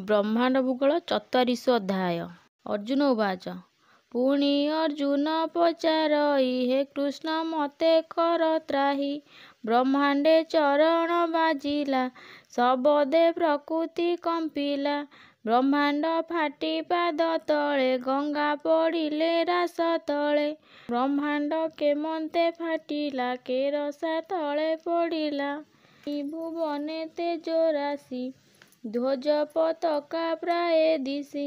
ବ୍ରହ୍ମାଣ୍ଡ ଭୂଗୋଳ 44 ଅଧ୍ୟାୟ। ଅର୍ଜୁନ ଉବାଚ ପୁଣି ଅର୍ଜୁନ ପଚାରଇ ହେ କୃଷ୍ଣ ମତେ କର ତ୍ରାହି। ବ୍ରହ୍ମାଣ୍ଡେ ଚରଣ ବାଜିଲା ସବଦେ ପ୍ରକୃତି କମ୍ପିଲା। ବ୍ରହ୍ମାଣ୍ଡ ଫାଟି ପାଦ ତଳେ ଗଙ୍ଗା ପଡ଼ିଲେ ରାସ ତଳେ। ବ୍ରହ୍ମାଣ୍ଡ କେମନ୍ତେ ଫାଟିଲା କେରସା ତଳେ ପଡ଼ିଲା। ଭୁବନେ ତେଜ ରାଶି ଧ୍ୱଜ ପତାକା ପ୍ରାଏ ଦିଶି।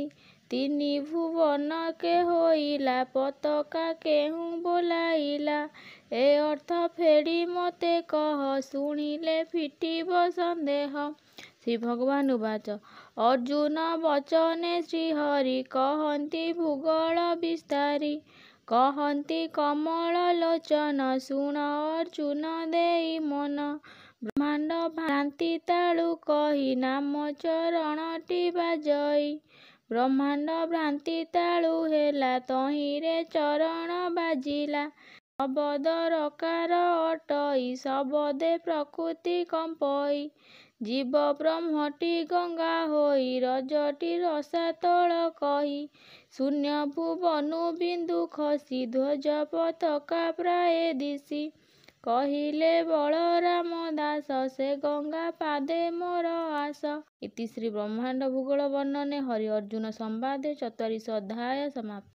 ତିନି ଭୁବନ କେ ହୋଇଲା ପତାକା କେହୁଁ ବୋଲାଇଲା। ଏ ଅର୍ଥ ଫେଡ଼ି ମତେ କହ ଶୁଣିଲେ ଫିଟିବ ସନ୍ଦେହ। ଶ୍ରୀ ଭଗବାନ ଉବାଚ ଅର୍ଜୁନ ବଚନେ ଶ୍ରୀହରି କହନ୍ତି ଭୂଗୋଳ ବିସ୍ତାରି। କହନ୍ତି କମଳ ଲୋଚନ ଶୁଣ ଅର୍ଜୁନ ଦେଇ ମନ। ବ୍ରହ୍ମାଣ୍ଡ ଭ୍ରାନ୍ତି ତାଳୁ କହି ନାମ ଚରଣଟି ବାଜଇ। ବ୍ରହ୍ମାଣ୍ଡ ଭ୍ରାନ୍ତି ତାଳୁ ହେଲା ତହିଁରେ ଚରଣ ବାଜିଲା। ଶବଦ ରକାର ଅଟଇ ଶବଦେ ପ୍ରକୃତି କମ୍ପଇ। ଜୀବ ବ୍ରହ୍ମଟି ଗଙ୍ଗା ହୋଇ ରଜଟି ରସାତଳ କହି। ଶୂନ୍ୟ ଭୁବନୁ ବିନ୍ଦୁ ଖସି ଧ୍ୱଜ ପତାକା ପ୍ରାଏ ଦିଶି। କହିଲେ ବଳରାମ ଦାସ ସେ ଗଙ୍ଗା ପାଦେ ମୋର ଆସ। ଇତି ଶ୍ରୀ ବ୍ରହ୍ମାଣ୍ଡ ଭୂଗୋଳ ବର୍ଣ୍ଣନେ ହରି ଅର୍ଜୁନ ସମ୍ବାଦେ 44 ଅଧ୍ୟାୟ ସମାପ୍ତ।